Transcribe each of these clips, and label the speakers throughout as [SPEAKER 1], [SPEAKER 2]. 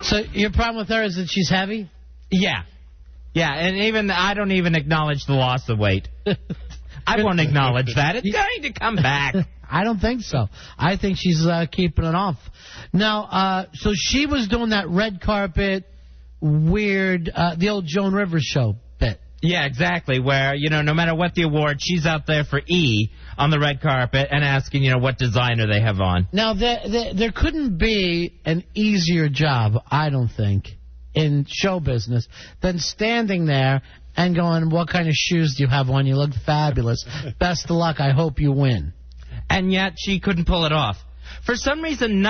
[SPEAKER 1] So your problem with her is that she's heavy?
[SPEAKER 2] Yeah. Yeah, and even I don't even acknowledge the loss of weight. I won't acknowledge that. It's going to come back.
[SPEAKER 1] I don't think so. I think she's keeping it off. Now, so she was doing that red carpet, weird, the old Joan Rivers show bit.
[SPEAKER 2] Yeah, exactly, where, no matter what the award, she's out there for E on the red carpet and asking, what designer they have on.
[SPEAKER 1] Now, there couldn't be an easier job, I don't think, in show business than standing there and going, what kind of shoes do you have on? You look fabulous. Best of luck. I hope you win.
[SPEAKER 2] And yet she couldn't pull it off. For some reason,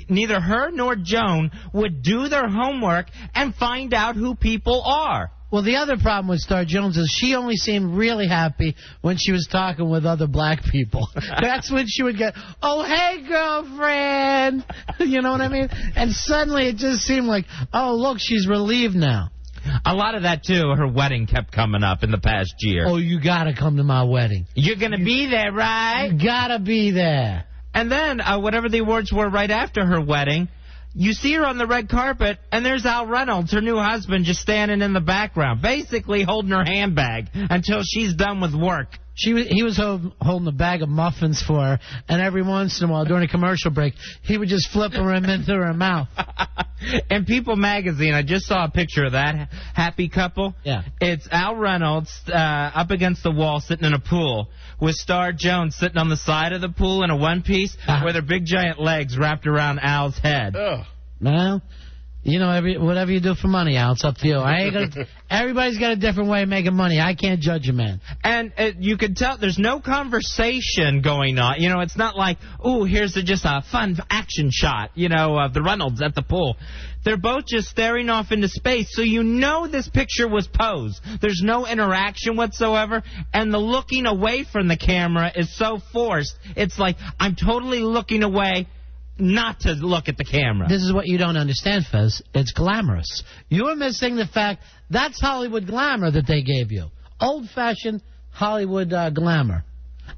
[SPEAKER 2] neither her nor Joan would do their homework and find out who people are.
[SPEAKER 1] Well, the other problem with Star Jones is she only seemed really happy when she was talking with other black people. That's when she would get, oh, hey, girlfriend. You know what I mean? And suddenly it just seemed like, oh, look, she's relieved now.
[SPEAKER 2] A lot of that, too. Her wedding kept coming up in the past year.
[SPEAKER 1] Oh, you got to come to my wedding.
[SPEAKER 2] You're going to be there, right?
[SPEAKER 1] You got to be there.
[SPEAKER 2] And then, whatever the awards were right after her wedding, you see her on the red carpet, and there's Al Reynolds, her new husband, just standing in the background, basically holding her handbag until she's done with work.
[SPEAKER 1] He was holding a bag of muffins for her, and every once in a while, during a commercial break, he would just flip them into her mouth.
[SPEAKER 2] In People magazine, I just saw a picture of that happy couple.
[SPEAKER 1] Yeah.
[SPEAKER 2] It's Al Reynolds up against the wall sitting in a pool with Star Jones sitting on the side of the pool in a one-piece with her big giant legs wrapped around Al's head.
[SPEAKER 1] Ugh. Well, whatever you do for money, Al, it's up to you. Everybody's got a different way of making money. I can't judge a man.
[SPEAKER 2] And you can tell there's no conversation going on. It's not like, ooh, here's just a fun action shot, of the Reynolds at the pool. They're both just staring off into space, so this picture was posed. There's no interaction whatsoever, and the looking away from the camera is so forced. It's like, I'm totally looking away, not to look at the camera.
[SPEAKER 1] This is what you don't understand, Fez. It's glamorous. You're missing the fact that's Hollywood glamour that they gave you. Old-fashioned Hollywood glamour.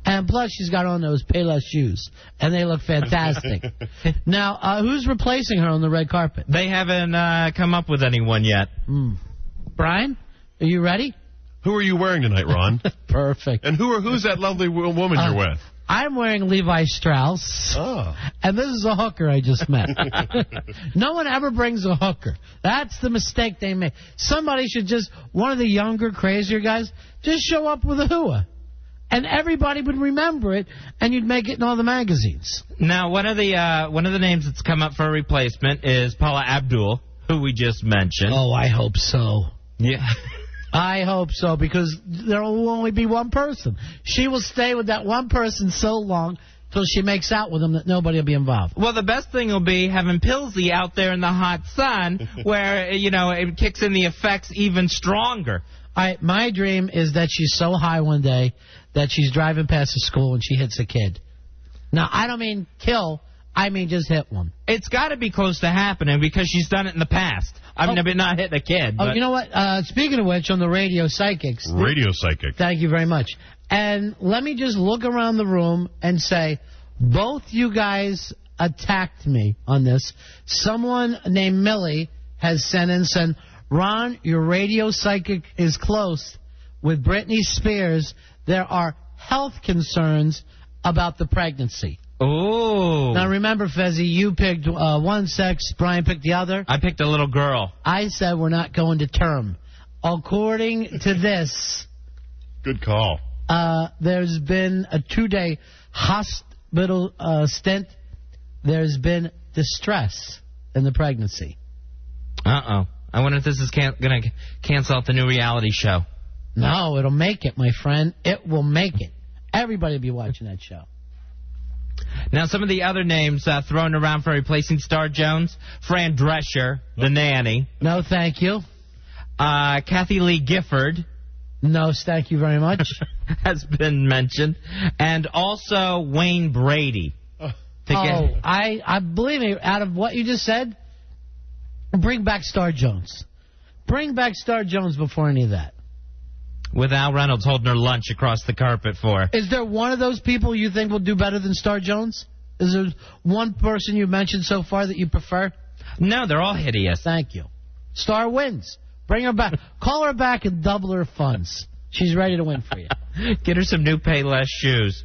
[SPEAKER 1] And plus, she's got on those Payless shoes, and they look fantastic. Now, who's replacing her on the red carpet?
[SPEAKER 2] They haven't come up with anyone yet.
[SPEAKER 1] Brian, are you ready?
[SPEAKER 3] Who are you wearing tonight, Ron?
[SPEAKER 1] Perfect.
[SPEAKER 3] And who's that lovely woman you're with?
[SPEAKER 1] I'm wearing Levi Strauss, and this is a hooker I just met. No one ever brings a hooker. That's the mistake they make. Somebody should one of the younger, crazier guys, just show up with a hooah. And everybody would remember it, and you'd make it in all the magazines.
[SPEAKER 2] Now, one of the names that's come up for a replacement is Paula Abdul, who we just mentioned.
[SPEAKER 1] Oh, I hope so.
[SPEAKER 2] Yeah.
[SPEAKER 1] I hope so, because there will only be one person. She will stay with that one person so long till she makes out with him that nobody will be involved.
[SPEAKER 2] Well, the best thing will be having Pilsy out there in the hot sun where, it kicks in the effects even stronger.
[SPEAKER 1] My dream is that she's so high one day that she's driving past the school and she hits a kid. Now, I don't mean kill. I mean just hit one.
[SPEAKER 2] It's got to be close to happening because she's done it in the past. I've never not hitting a kid.
[SPEAKER 1] Oh, you know what? Speaking of which, on the Radio Psychics.
[SPEAKER 3] Radio Psychic.
[SPEAKER 1] Thank you very much. And let me just look around the room and say, both you guys attacked me on this. Someone named Millie has sent in saying, Ron, your Radio Psychic is close with Britney Spears. There are health concerns about the pregnancy.
[SPEAKER 2] Oh.
[SPEAKER 1] Now, remember, Fezzi, you picked one sex, Brian picked the other.
[SPEAKER 2] I picked a little girl.
[SPEAKER 1] I said we're not going to term. According to this...
[SPEAKER 3] Good call.
[SPEAKER 1] There's been a 2-day hospital stint. There's been distress in the pregnancy.
[SPEAKER 2] Uh-oh. I wonder if this is going to cancel out the new reality show.
[SPEAKER 1] No, it'll make it, my friend. It will make it. Everybody will be watching that show.
[SPEAKER 2] Now, some of the other names thrown around for replacing Star Jones: Fran Drescher, the nanny.
[SPEAKER 1] No, thank you.
[SPEAKER 2] Kathy Lee Gifford.
[SPEAKER 1] No, thank you very much.
[SPEAKER 2] Has been mentioned. And also Wayne Brady.
[SPEAKER 1] I believe me, out of what you just said, bring back Star Jones. Bring back Star Jones before any of that.
[SPEAKER 2] With Al Reynolds holding her lunch across the carpet for her.
[SPEAKER 1] Is there one of those people you think will do better than Star Jones? Is there one person you've mentioned so far that you prefer?
[SPEAKER 2] No, they're all hideous.
[SPEAKER 1] Thank you. Star wins. Bring her back. Call her back and double her funds. She's ready to win for you.
[SPEAKER 2] Get her some new Payless shoes.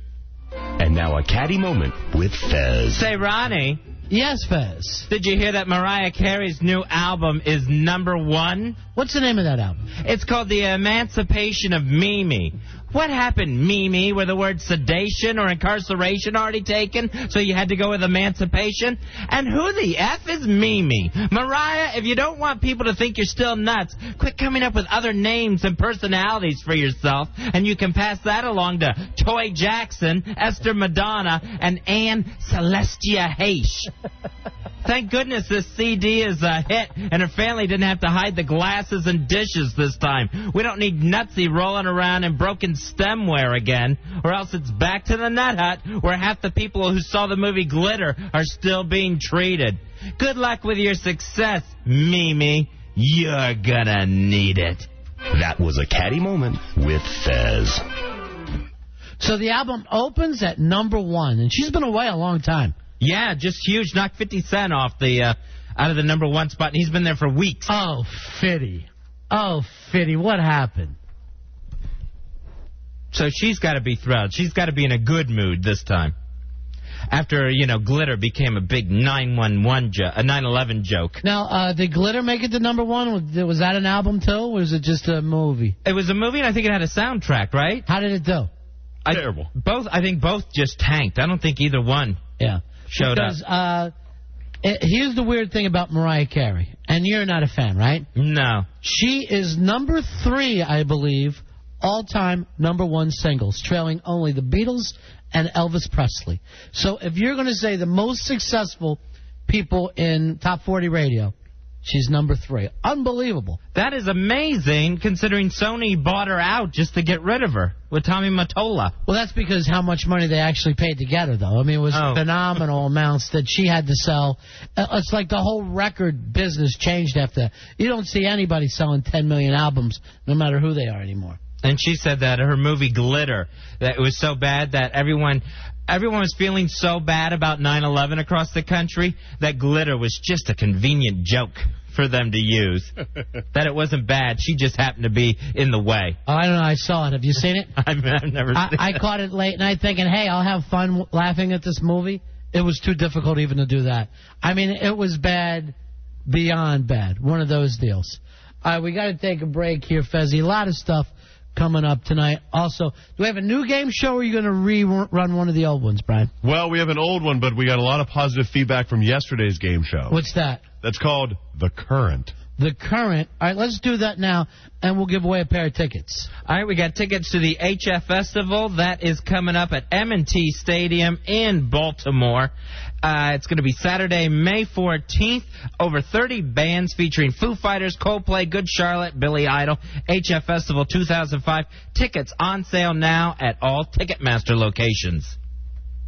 [SPEAKER 4] And now a Catty moment with Fez.
[SPEAKER 2] Say, Ronnie.
[SPEAKER 1] Yes, Fez.
[SPEAKER 2] Did you hear that Mariah Carey's new album is #1?
[SPEAKER 1] What's the name of that album?
[SPEAKER 2] It's called The Emancipation of Mimi. What happened, Mimi? Were the words sedation or incarceration already taken, so you had to go with emancipation? And who the F is Mimi? Mariah, if you don't want people to think you're still nuts, quit coming up with other names and personalities for yourself, and you can pass that along to Toy Jackson, Esther Madonna, and Anne Celestia Heish. Thank goodness this CD is a hit, and her family didn't have to hide the glasses and dishes this time. We don't need Nutsy rolling around in broken stemware again, or else it's back to the Nut Hut, where half the people who saw the movie Glitter are still being treated. Good luck with your success, Mimi. You're gonna need it.
[SPEAKER 4] That was a Catty moment with Fez.
[SPEAKER 1] So the album opens at #1, and she's been away a long time.
[SPEAKER 2] Yeah, just huge. Knocked 50 Cent off the out of the #1 spot, and he's been there for weeks.
[SPEAKER 1] Oh, Fitty. Oh, Fitty, what happened?
[SPEAKER 2] So she's got to be thrilled. She's got to be in a good mood this time. After, Glitter became a big 9/11 joke.
[SPEAKER 1] Now, did Glitter make it to #1? Was that an album, too, or was it just a movie?
[SPEAKER 2] It was a movie, and I think it had a soundtrack, right?
[SPEAKER 1] How did it do?
[SPEAKER 3] Terrible.
[SPEAKER 2] I think both just tanked. I don't think either one showed up.
[SPEAKER 1] Here's the weird thing about Mariah Carey, and you're not a fan, right?
[SPEAKER 2] No.
[SPEAKER 1] She is #3, I believe, all-time #1 singles, trailing only the Beatles and Elvis Presley. So if you're going to say the most successful people in top 40 radio, she's #3. Unbelievable.
[SPEAKER 2] That is amazing, considering Sony bought her out just to get rid of her with Tommy Mottola.
[SPEAKER 1] Well, that's because how much money they actually paid to get her, though. I mean, it was phenomenal amounts that she had to sell. It's like the whole record business changed after. You don't see anybody selling 10 million albums, no matter who they are anymore.
[SPEAKER 2] And she said that her movie Glitter, that it was so bad that everyone was feeling so bad about 9/11 across the country that Glitter was just a convenient joke for them to use. That it wasn't bad. She just happened to be in the way.
[SPEAKER 1] Oh, I don't know. I saw it. Have you seen it?
[SPEAKER 2] I've never seen it.
[SPEAKER 1] I caught it late night thinking, hey, I'll have fun laughing at this movie. It was too difficult even to do that. I mean, it was bad beyond bad. One of those deals. All right, we got to take a break here, Fezzy. A lot of stuff coming up tonight. Also, do we have a new game show, or are you going to rerun one of the old ones, Brian?
[SPEAKER 3] Well, we have an old one, but we got a lot of positive feedback from yesterday's game show.
[SPEAKER 1] What's that?
[SPEAKER 3] That's called The Current.
[SPEAKER 1] The Current. All right, let's do that now, and we'll give away a pair of tickets.
[SPEAKER 2] All right, we got tickets to the HF Festival. That is coming up at M&T Stadium in Baltimore. It's going to be Saturday, May 14th. Over 30 bands featuring Foo Fighters, Coldplay, Good Charlotte, Billy Idol. HF Festival 2005. Tickets on sale now at all Ticketmaster locations.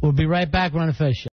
[SPEAKER 1] We'll be right back. We're on a Fez Show.